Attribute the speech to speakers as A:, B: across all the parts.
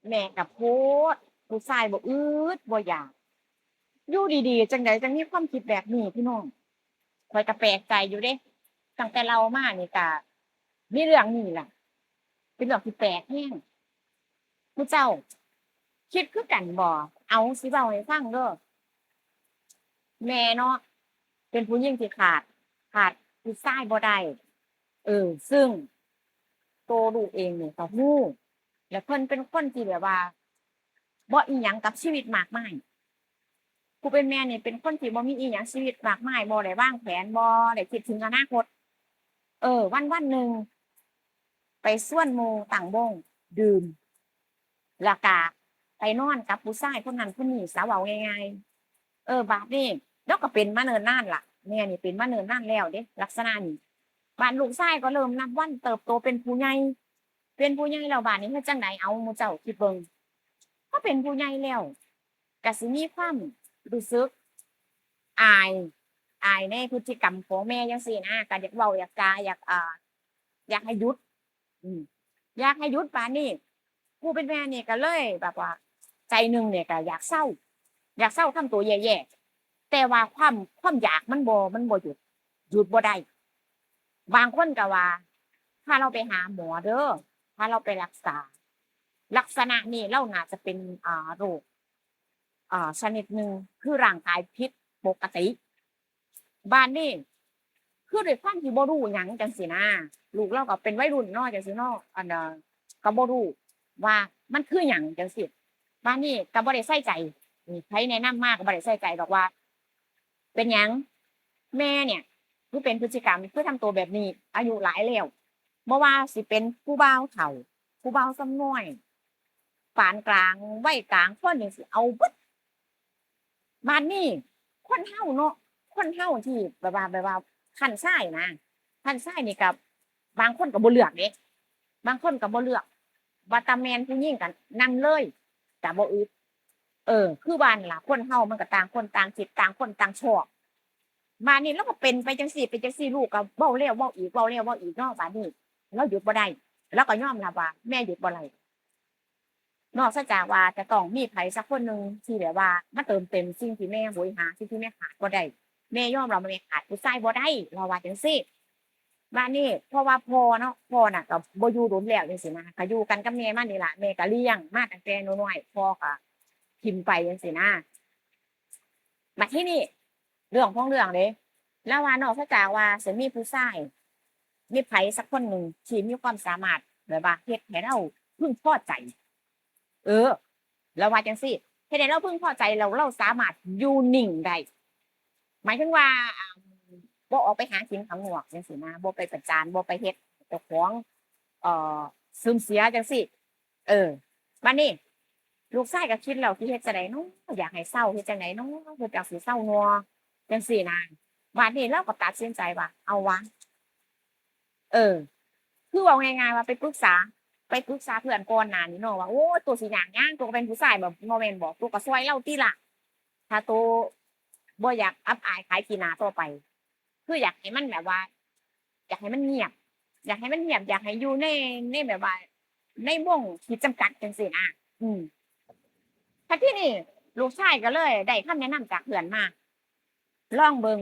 A: แม่กับโพดผู้ชายบ่อืดบ่อยากอยู่ดีๆจังใดจังมีความคิดแบบนี้พี่น้องข้อยก็แปลกใจอยู่เด้ตั้งแต่เรามานี่ก็มีเรื่องนี้ล่ะเป็นเรื่องที่แปลกแฮงผู้เจ้าคิดคือกันบ่เอาสิเว้าให้ฟังเด้อแม่เนาะเป็นผู้หญิงที่ขาดผู้ชายบ่ได้ซึ่งตัวลูกเองนี่ก็รู้แล้วเพิ่นเป็นคนที่แบบว่าบ่อิหยังกับชีวิตมากมาย ผู้เป็นแม่นี่เป็นคนที่บ่มีอิหยังชีวิตมากมายบ่ได้วางแผนบ่ได้คิดถึงอนาคตวันหนึ่งไปชวนหมู่ตั้งวงดื่มแล้วก็ไปนอนกับผู้ชายคนนั้นคนนี้ซะเว้าง่ายๆบัดนี้เลาก็เป็นมาเนิ่นนานล่ะแม่นี่เป็นมาเนิ่นนานแล้วเดะลักษณะนี้บัดลูกชายก็เริ่มนับวันเติบโตเป็นผู้ใหญ่แล้วบัดนี้เฮ็ดจั่งใดเอาหมู่เจ้าคิดเบิ่งพอเป็นผู้ใหญ่แล้วก็สิมีความรู้สึก อายในพฤติกรรมของแม่จังซี้นะก็อยากเว้าอยากจาอยากให้หยุดอืมอยากให้หยุดปานนี้ผู้เป็นแม่นี่ก็เลยแบบว่าใจหนึ่งเนี่ยก็อยากเซาทำตัวแย่ๆแต่ว่าความอยากมันบ่หยุดบ่ได้บางคนก็ว่าพาเราไปหาหมอเด้อพาเราไปรักษาลักษณะนี้เราน่าจะเป็นโรคชนิดหนึ่งคือร่างกายผิดปกติ บ้านนี่คือด้วยความที่บ่รู้หยังจังซี้นะลูกเราก็เป็นวัยรุ่นเนาะจังซี้เนาะก็บ่รู้ว่ามันคือหยังจังซี้บ้านนี้ก็บ่ได้ใส่ใจไผแนะนำมาก็บ่ได้ใส่ใจดอกว่าเป็นหยังแม่เนี่ยคือเป็นพฤติกรรมคือทำตัวแบบนี้อายุหลายแล้วบ่ว่าสิเป็นผู้บ่าวเฒ่าผู้บ่าวซ้ำน้อยปานกลางวัยกลางคนจังซี้เอาเบิด บ้านนี้คนเฮาเนาะคนเฮาที่แบบว่าคันชายนะคันชายนี่ก็บางคนก็บ่เลือกเดะบางคนก็บ่เลือกว่าแต่แม่นผู้หญิงก็นั่นเลยก็บ่อึดคือว่านั่นล่ะคนเฮามันก็ต่างคนต่างคิดต่างคนต่างชอบบ้านนี้เราก็เป็นจังซี่ลูกก็เว้าแล้วเว้าอีกเว้าแล้วเว้าอีกเนาะบัดนี้เราหยุดบ่ได้เราก็ยอมรับว่าแม่หยุดบ่ได้ นอกจากว่าจะต้องมีไผสักคนหนึ่งที่แบบว่ามาเติมเต็มสิ่งที่แม่โหยหาสิ่งที่แม่ขาดบ่ได้แม่ยอมรับว่าแม่ขาดผู้ชายบ่ได้เราว่าจังซี้บัดนี้เพราะว่าพ่อเนาะพ่อน่ะก็บ่อยู่โดนแล้วจังซี้นะก็อยู่กันกับแม่มานี่ล่ะแม่ก็เลี้ยงมาตั้งแต่น้อยๆพ่อก็ถิ้มไปจังซี้นะบัดทีนี้เรื่องของเรื่องเดะเลาว่านอกจากว่าสิมีผู้ชายมีไผสักคนหนึ่งที่มีความสามารถแบบว่าเฮ็ดให้เราพึงพอใจ เออเราว่าจังซี่เฮ็ดให้เราพึงพอใจแล้วเราสามารถอยู่นิ่งได้หมายถึงว่าบ่ออกไปหากินข้างนอกจังซี้นะบ่ไปประจานบ่ไปเฮ็ดให้เจ้าของเอ่อเสื่อมเสียจังซี้เออบัดนี้ลูกชายก็คิดแล้วสิเฮ็ดจั่งใดเนาะอยากให้เซาเฮ็ดจั่งใดเนาะเพิ่นจั่งสิเซานัวจังซี้นะบัดนี้เราก็ตัดสินใจว่าเอาวะเออ คือเว้าง่ายๆว่าไปปรึกษาเพื่อนก่อนหน้านี้เนาะว่าโอ้ยตัวสิยากหยังตัวก็เป็นผู้ชายแบบบ่แม่นบ่ตัวก็ช่วยเลาติล่ะถ้าตัวบ่อยากอับอายขายขี้หน้าต่อไปคืออยากให้มันแบบว่าอยากให้มันเงียบอยากให้มันเงียบอยากให้อยู่ในแบบว่าในวงขีดจำกัดจังซี้นะอืมแต่ที่นี่ลูกชายก็เลยได้คำแนะนำจากเพื่อนมาลองเบิ่ง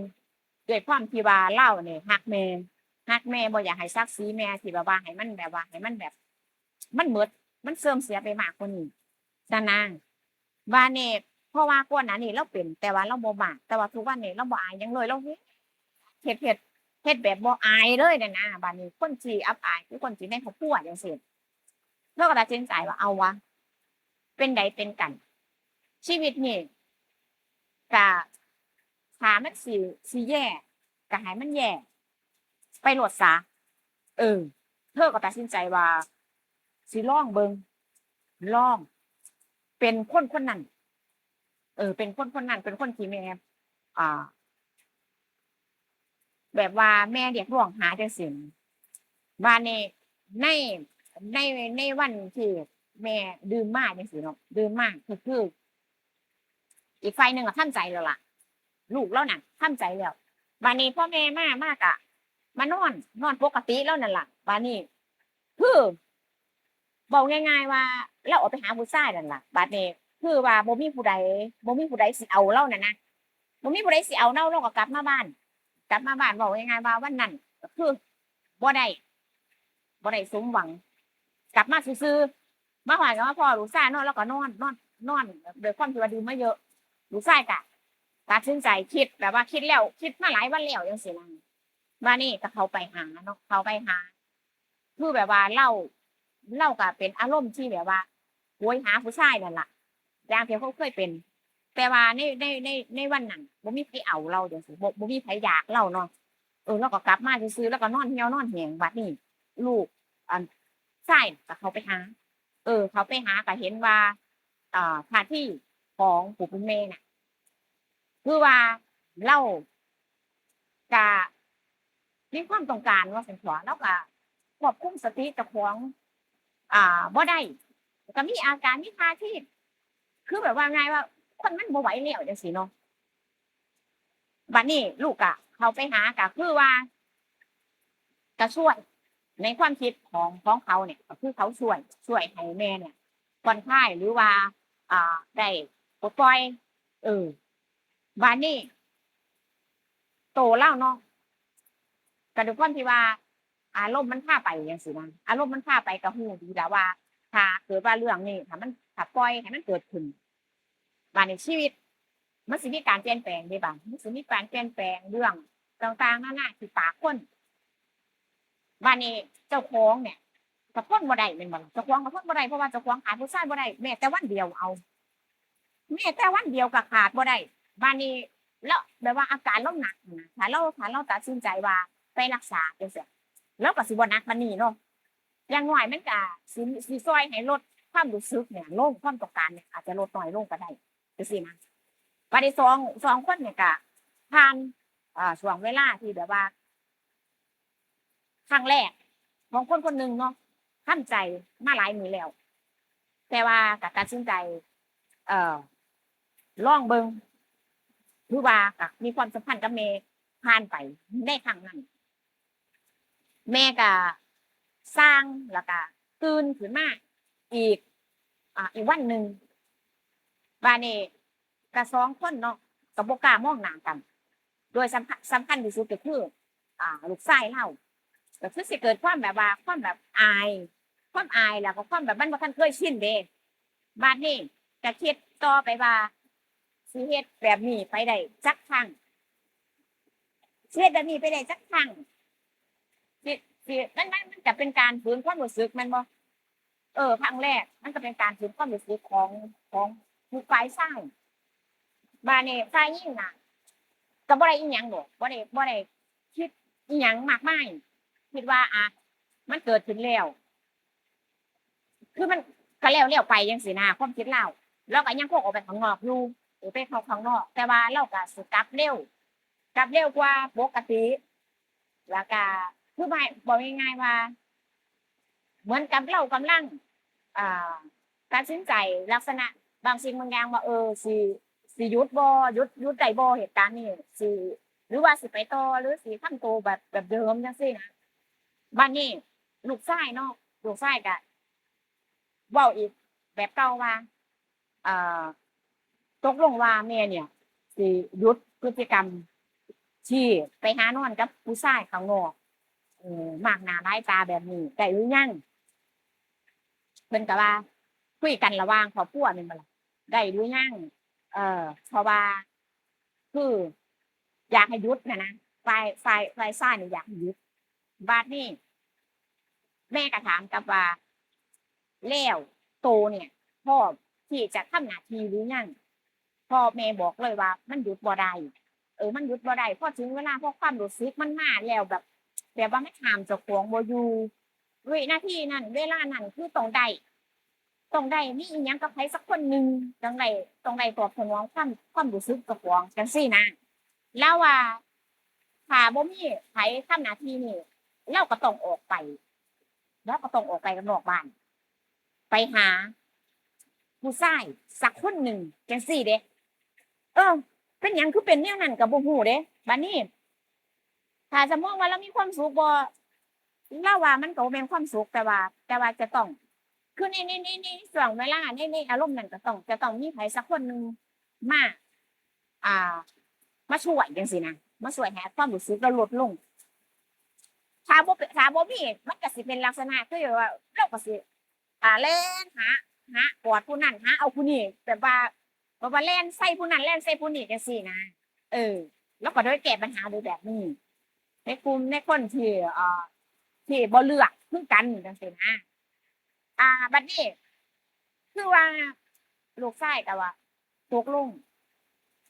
A: ด้วยความที่ว่าเรานี่รักแม่บ่อยากให้ศักดิ์ศรีแม่ที่แบบว่าให้มันแบบว่าให้มันแบบมันหมดมันเสื่อมเสียไปมากกว่านี้ซะนะบัดนี้เพราะว่าก่อนหน้านี้เราเป็นแต่ว่าเราบ่มากแต่ว่าทุกวันนี้เราบ่อายหยังเลยเราเฮ็ดเฮ็ดเฮ็ดแบบบ่อายเลยนั่นนะบัดนี้คนที่อับอายคือคนที่ในครอบครัวจังซี้เราก็ตัดสินใจว่าเอาวะเป็นใดเป็นกันชีวิตนี่ก็ถ้ามันสิแย่ก็ให้มันแย่ไปโลดซะเออ เธอก็ตัดสินใจว่าสิลองเบิ่งลองเป็นคนคนนั้นเป็นคนคนนั้นเป็นคนที่แม่อ่าแบบว่าแม่เรียกร้องหาจังซี้บัดนี้ในในในวันที่แม่ดื่มมาจังซี้เนาะดื่มมาก็คืออีกฝ่ายหนึ่งอะทำใจแล้วล่ะลูกเลาน่ะทำใจแล้วบัดนี้พอแม่มากะมานอนปกติแล้วนั่นล่ะบัดนี้คือ บอกง่ายๆว่าเราออกไปหาผู้ชายนั่นล่ะบัดนี้คือว่าบ่มีผู้ใดสิเอาเรานั่นนะบ่มีผู้ใดสิเอาเราก็กลับมาบ้านกลับมาบ้านเว้าง่ายๆว่าวันนั้นก็คือบ่ได้สมหวังกลับมาซื่อๆมาฮอดก็มาพ้อลูกชายเนาะแล้วก็นอนด้วยความที่ว่าดื่มมาเยอะลูกชายก็ตัดสินใจคิดแบบว่าคิดแล้วคิดมาหลายวันแล้วจังซี้นะบัดนี้ก็เข้าไปหาเนาะเข้าไปหาคือแบบว่าเราก็เป็นอารมณ์ที่แบบว่าโหยหาผู้ชายนั่นล่ะอย่างที่เขาเคยเป็น แต่ว่าในวันนั้นบ่มีไผเอาเราจังซี้บ่มีไผอยากเราเนาะเราก็กลับมาซื่อๆแล้วก็นอนเหี่ยวนอนแหงบัดนี้ลูกอันชายก็เข้าไปหาเขาไปหาก็เห็นว่าท่าทีของผู้เป็นแม่น่ะคือว่าเราก็มีความต้องการว่าซั่นตั่วเราก็ควบคุมสติเจ้าของบ่ได้ก็มีอาการมีท่าทีคือแบบว่าไงว่าคนมันบ่ไหวแล้วจังซี้เนาะ บัดนี้ลูกอะเขาไปหาก็คือว่าก็ช่วยในความคิดของเขาเนี่ยก็คือเขาช่วยให้แม่เนี่ยผ่อนคลายหรือว่าได้ปลดปล่อยเออบัดนี้โตแล้วเนาะก็ด้วยความที่ว่าอารมณ์มันพาไปจังซี้นะอารมณ์มันพาไปก็รู้ดีแหล้วว่าถ้าเกิดว่าเรื่องนี้ถ้าปล่อยให้มันเกิดขึ้นบัดนี้ชีวิตมันสิมีการเปลี่ยนแปลงเดะบัดมันสิมีการเปลี่ยนแปลงเรื่องต่างๆนานาที่ปากคน บัดนี้เจ้าของเนี่ยก็ทนบ่ได้แม่นบ่ล่ะเจ้าของก็ทนบ่ได้เพราะว่าเจ้าของขาดผู้ชายบ่ได้แม้แต่วันเดียวแม้แต่วันเดียวก็ขาดบ่ได้บัดนี้แล้วแบบว่าอาการเราหนักน่ะถ้าเราตัดสินใจว่าไปรักษาจังซี้เราก็สิบ่หนักปานนี้เนาะอย่างน้อยมันก็สิช่วยให้ลดความรู้สึกเนี่ยลงความต้องการเนี่ยอาจจะลดน้อยลงก็ได้จังซี้นะบัดนี้สองคนเนี่ยก็ผ่านช่วงเวลาที่แบบว่า ครั้งแรกของคนคนหนึ่งเนาะทำใจมาหลายมื้อแล้วแต่ว่าก็ตัดสินใจเอ่อลองเบิ่งคือว่าก็มีความสัมพันธ์กับแม่ผ่านไปในครั้งนั้นแม่ก็สร้างแล้วก็ตื่นขึ้นมาอีกอีกวันหนึ่งบัดนี้ก็สองคนเนาะก็บ่กล้ามองหน้ากันโดยสำคัญที่สุดก็คือลูกชายเรา ก็คือสิเกิดความแบบว่าความแบบอายความอายแล้วก็ความแบบมันบ่ทันเคยชินเด้บัดนี้ก็คิดต่อไปว่าสิเฮ็ดแบบนี้ไปได้จักครั้งสิเฮ็ดแบบนี้ไปได้จักครั้งสิมันก็เป็นการฝืนความรู้สึกแม่นบ่ครั้งแรกมันก็เป็นการฝืนความรู้สึกของผู้ฝ่ายชายบัดนี้ฝ่ายหญิงน่ะก็บ่ได้อิหยังดอกบ่ได้คิดอิหยังมากมายคิดว่ามันเกิดขึ้นแล้ว คือมันก็แล้วไปจังซี้นะความคิดเราก็ยังคงออกไปข้างนอกอยู่ไปเข้าข้างนอกแต่ว่าเราก็สิกลับเร็วกว่าปกติแล้วก็คือหมายบอกง่ายๆว่าเหมือนกับเรากำลังอ่าตัดสินใจลักษณะบางสิ่งบางอย่างว่าสิหยุดบ่หยุดได้บ่เหตุการณ์นี้สิหรือว่าสิไปต่อหรือสิทำตัวแบบเดิมจังซี้นะบัดนี้ลูกชายเนาะลูกชายก็ เว้าอีกแบบเก่าว่าเอ่อตกลงว่าแม่เนี่ยสิหยุดพฤติกรรมที่ไปหานอนกับผู้ชายข้างนอกมากหน้าหลายตาแบบนี้ได้หรือยังเพิ่นก็ว่าคุยกันระหว่างครอบครัวแม่นบ่ล่ะได้หรือยังเพราะว่าคืออยากให้หยุดน่ะนะฝ่ายชายนี่อยากให้หยุดบัดนี้แม่ก็ถามกลับว่า แล้วโตเนี่ยพร้อมที่จะทำหน้าที่หรือยังพ่อแม่บอกเลยว่ามันหยุดบ่ได้มันหยุดบ่ได้พอถึงเวลาพอความรู้สึกมันมาแล้วแบบว่ามันห้ามเจ้าของบ่อยู่วินาทีนั้นเวลานั้นคือต้องได้มีอิหยังกับไผสักคนหนึ่งต้องได้ตอบสนองความรู้สึกเจ้าของจังซี้นะแล้วว่าถ้าบ่มีไผทำหน้าที่นี้เราก็ต้องออกไปเราก็ต้องออกไปข้างนอกบ้าน ไปหาผู้ชายสักคนหนึ่งจังซี้เด้เออเป็นหยังคือเป็นแนวนั้นก็บ่ฮู้เด้บัดนี้ถ้าจะมองว่าเรามีความสุขบ่เราว่ามันก็บ่แม่นความสุขแต่ว่าจะต้อง คือในช่วงเวลาในอารมณ์นั้นก็จะต้องมีไผสักคนหนึ่งมาอ่ามาช่วยจังซี่นะมาช่วยให้ความรู้สึกเราลดลงถ้าบ่มีมันก็สิเป็นลักษณะคือว่าเราก็สิแล่นหากอดผู้นั้นหาเอาผู้นี้แบบว่าแล่นใส่ผู้นั้นแล่นใส่ผู้นี้จังซี่นะเออแล้วก็โดยแก้ปัญหาโดยแบบนี้ในกลุ่มในคนที่ที่บ่เลือกคือกันจังซี่นะบัดนี้คือว่าลูกชายก็ว่าตกลง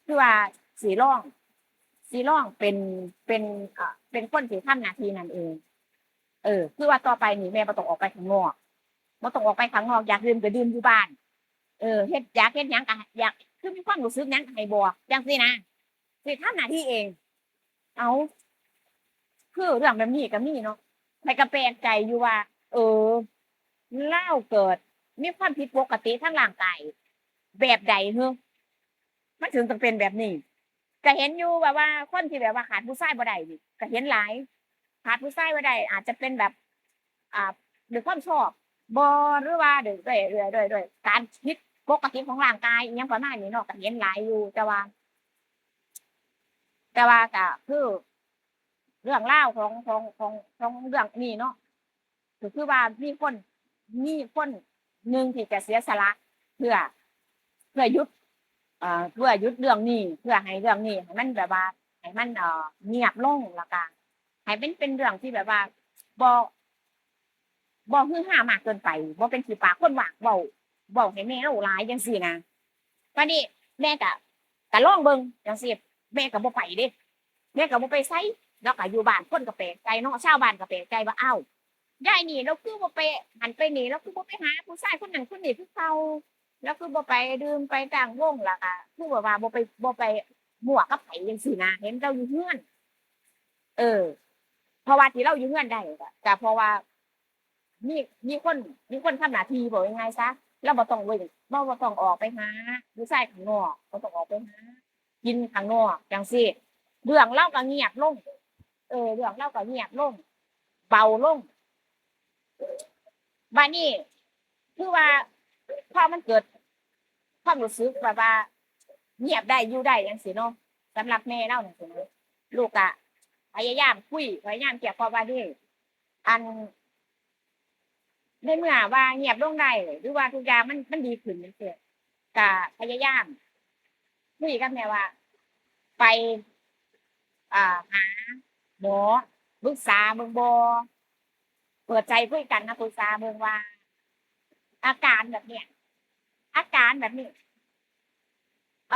A: คือว่าสิลองเป็นเป็นคนที่ทำหน้าที่นั้นเองคือว่าต่อไปนี่แม่บ่ต้องออกไปข้างนอกบ่ต้องออกไปข้างนอกอยากดื่มก็ดื่มอยู่บ้านเฮ็ดอยากเฮ็ดหยังก็อยากคือมีความรู้สึกหยังก็ให้บอกจังซี่นะสิทำหน้าที่เองอ้าวคือเรื่องแบบนี้ก็มีเนาะข้อยก็แปลกใจอยู่ว่าเออเลาเกิดมีความผิดปกติทางร่างกายแบบใดฮึมันถึงต้องเป็นแบบนี้ก็เห็นอยู่แบบว่าคนที่แบบว่าขาดผู้ชายบ่ได้นี่ก็เห็นหลายขาดผู้ชายบ่ได้อาจจะเป็นแบบอ่าด้วยความชอบบ่หรือว่าด้วยการผิดปกติของร่างกายอิหยังประมาณนี้เนาะก็เห็นหลายอยู่แต่ว่าก็คือเรื่องราวของเรื่องนี้เนาะก็คือว่ามีคนหนึ่งที่จะเสียสละเพื่อเพื่อหยุดเพื่อหยุดเรื่องนี้เพื่อให้เรื่องนี้ให้มันแบบว่าให้มันเงียบลงแล้วก็ให้เป็นเรื่องที่แบบว่าบ่บ่ฮือฮามากเกินไปบ่เป็นขี้ปากคนว่างเว้าให้แม่เราหลายจังซี้นะบัดนี้แม่ก็ลองเบิ่งจังซี้แม่ก็บ่ไปเดะแม่ก็บ่ไปไสแล้วก็อยู่บ้านคนก็แปลกใจเนาะชาวบ้านก็แปลกใจว่าอ้าวยายนี่เลาคือบ่ไปหันไปนี่เลาคือบ่ไปหาผู้ชายคนนั้นคนนี้คือเก่าแล้วคือบ่ไปดื่มไปตั้งวงแล้วก็คือแบบว่าบ่ไปมั่วกับไผจังซี้นะเห็นเราอยู่เรือนเออเพราะว่าที่เราอยู่เรือนได้ก็เพราะว่ามีมีคนมีคนทำหน้าที่บอกง่ายๆซะเราบ่ต้องเว้นบ่ต้องออกไปหาผู้ชายข้างนอกบ่ต้องออกไปหากินข้างนอกจังซี้เรื่องเราก็เงียบลงเรื่องเราก็เงียบลงเบาลงบัดนี้คือว่าพอมันเกิดความรู้สึกแบบว่าเงียบได้อยู่ได้จังซี้เนาะสำหรับแม่เราจังซี้นะลูกก็พยายามคุยพยายามเกลี้ยกล่อมว่านี่อันในเมื่อว่าเงียบลงได้หรือว่าทุกอย่างมันดีขึ้นจังซี้ก็พยายามคุยกับแม่ว่าไปหาหมอปรึกษาเบิ่งบ่เปิดใจคุยกันนะปรึกษาเบิ่งว่าอาการแบบเนี้ยอาการแบบนี้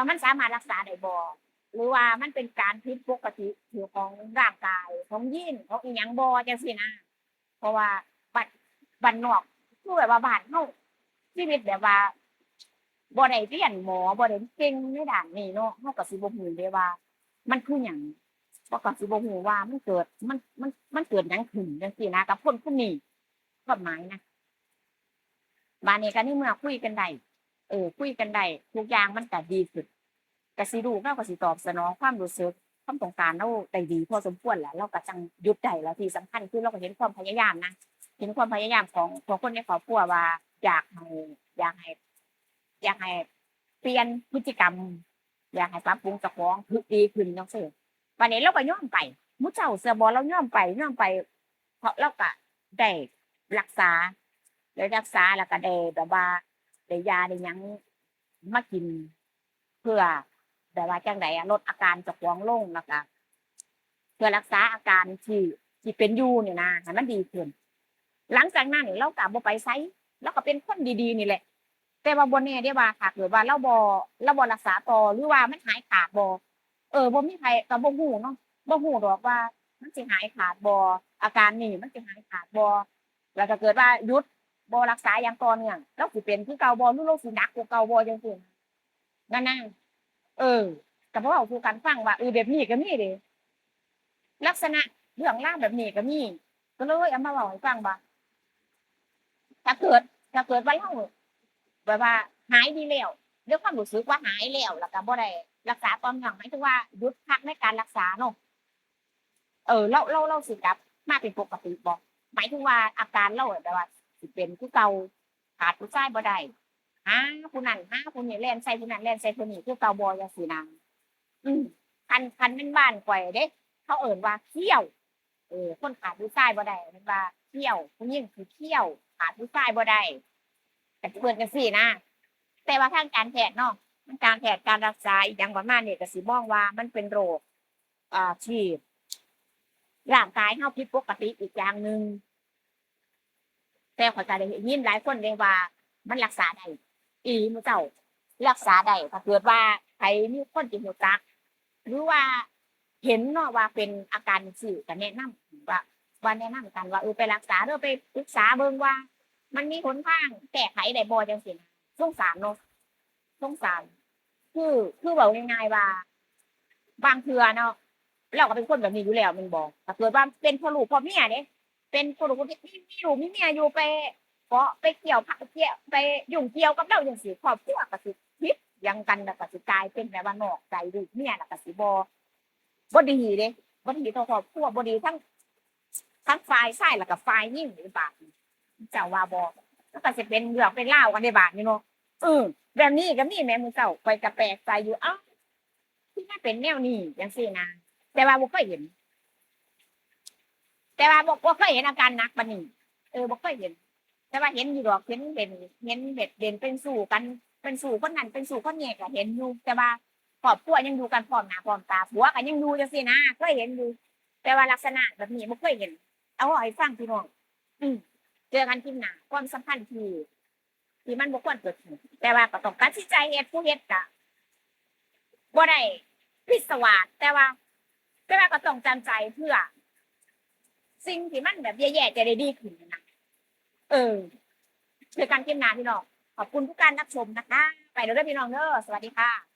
A: มันสามารถรักษาได้บ่หรือว่ามันเป็นการผิดปกติที่ของร่างกายของยีนของอิหยังบ่จังซี้นะเพราะว่าบ้านบ้านนอกคือแบบว่าบ้านเราชีวิตแบบว่าบ่ได้เรียนหมอบ่ได้เก่งในด้านนี้เนาะเราก็สิบ่รู้เดะว่ามันคือหยังเราก็สิบ่รู้ว่ามันเกิดหยังขึ้นจังซี้นะกับคนคนนี้ความหมายนะบัดนี้ก็ในเมื่อคุยกันได้คุยกันได้ทุกอย่างมันก็ดีขึ้น ก็สิรู้เราก็สิตอบสนองความรู้สึกความต้องการเราได้ดีพอสมควรแหละเราก็จังหยุดได้แล้วที่สำคัญคือเราก็เห็นความพยายามนะเห็นความพยายามของคนในครอบครัวว่าอยากให้อยากให้อยากให้เปลี่ยนพฤติกรรมอยากให้ปรับปรุงเจ้าของคือดีขึ้นจังซี้บัดนี้เราก็ยอมไปมุเจ้าเชื่อบ่เรายอมไปเพราะเราก็ได้รักษาได้รักษาแล้วก็ได้แบบว่าได้ยาได้หยังมากินเพื่อ แบบว่าจั่งใดลดอาการเจ้าของลงแล้วก็เพื่อรักษาอาการที่เป็นอยู่นี่นะให้มันดีขึ้นหลังจากนั้นเราก็บ่ไปไสเราก็เป็นคนดีๆนี่แหละแต่ว่าบ่แน่เดะว่าถ้าเกิดว่าเราบ่รักษาต่อหรือว่ามันหายขาดบ่บ่มีไผก็บ่รู้เนาะบ่รู้ดอกว่ามันสิหายขาดบ่อาการนี้มันสิหายขาดบ่แล้วถ้าเกิดว่าหยุดบ่รักษาอย่างต่อเนื่องเราสิเป็นคือเก่าบ่หรือเราสิหนักกว่าเก่าบ่จังซี้นั่นน่ะ เออก็เว้าสู่กันฟังว่าแบบนี้ก็มีเดะลักษณะเรื่องราวแบบนี้ก็มีก็เลยเอามาเว้าให้ฟังว่าถ้าเกิดถ้าเกิดว่าเราแบบว่าหายดีแล้วด้วยความรู้สึกว่าหายแล้วแล้วก็บ่ได้รักษาต่อเนื่องหมายถึงว่าหยุดพักในการรักษาเนาะเราสิกลับมาเป็นปกติบ่หมายถึงว่าอาการเราแบบว่าสิเป็นคือเก่า ขาดผู้ชายบ่ได้หาผู้นั้นหาผู้นี้แล่นใส่ผู้นั้นแล่นใส่ผู้นี้คือเก่าบ่จังซี่นะอืมคันแม่นบ้านข่อยเด้เขาเอิ้นว่าเขี้ยวคนขาดผู้ชายบ่ได้แม่นว่าเขี้ยวผู้หญิงคือเขี้ยวขาดผู้ชายบ่ได้ก็สิเอิ้นจังซี่นะแต่ว่าทางการแพทย์เนาะทางการแพทย์การรักษาอีหยังประมาณนี้ก็สิมองว่ามันเป็นโรคที่ร่างกายเฮาผิดปกติอีกอย่างหนึ่งแต่ข้อยก็ได้ยินหลายคนเลยว่ามันรักษาได้อีหลีหมู่เจ้ารักษาได้ถ้าเกิดว่าใครมีคนที่รู้จักหรือว่าเห็นเนาะว่าเป็นอาการจั่งซี้ก็แนะนำว่าแนะนำกันว่าไปรักษาเด้อไปปรึกษาเบิ่งว่ามันมีหนทางแก้ไขได้บ่จังซี้นะสงสารเนาะสงสารคือเว้าง่ายๆว่าบางเทื่อเนาะเราก็เป็นคนแบบนี้อยู่แล้วแม่นบ่ถ้าเกิดว่าเป็นพ่อลูกพ่อเมียเด้เป็นพ่อลูกพ่อเมียมีลูกมีเมียอยู่ไปเกาะไปเกี่ยวพักเกี่ยวไปยุ่งเกี่ยวกับเราจังซี้ครอบครัวก็สิผิดหยังกันแล้วก็สิกลายเป็นแบบว่านอกใจลูกเมียแล้วก็สิบ่ดีเด้บ่ดีต่อครอบครัวบ่ดีทั้งฝ่ายชายแล้วก็ฝ่ายหญิงในบาดนี้เจ้าว่าบ่มันก็สิเป็นเรื่องเป็นราวกันในบาดนี้เนาะเออแบบนี้ก็มีแหมมื้อเช้าข้อยก็แปลกใจอยู่อ้าวคือมันเป็นแนวนี้จังซี่นะแต่ว่าบ่เคยเห็นแต่ว่าบ่เคยเห็นอาการหนักปานนี้บ่เคยเห็นแต่ว่าเห็นอยู่ดอกเห็นเป็นสู้กันเป็นสู้คนนั้นเป็นสู้คนนี้ก็เห็นอยู่แต่ว่าครอบครัวยังอยู่กันพร้อมหน้าพร้อมตาผัวก็ยังอยู่จังซี่นะเคยเห็นอยู่แต่ว่าลักษณะแบบนี้บ่เคยเห็นเอาเว้าให้ฟังพี่น้องอืมเจอกันคลิปหน้าความสัมพันธ์ที่มันบ่ควรเกิดขึ้นแต่ว่าก็ต้องตัดสินใจเฮ็ดผู้เฮ็ดก็บ่ได้พิศวาสแต่ว่าก็ต้องจำใจเพื่อสิ่งที่มันแบบแย่ๆจะได้ดีขึ้นนะเออเจอกันคลิปหน้าพี่น้องขอบคุณทุกการรับชมนะคะไปแล้วเด้อพี่น้องเด้อสวัสดีค่ะ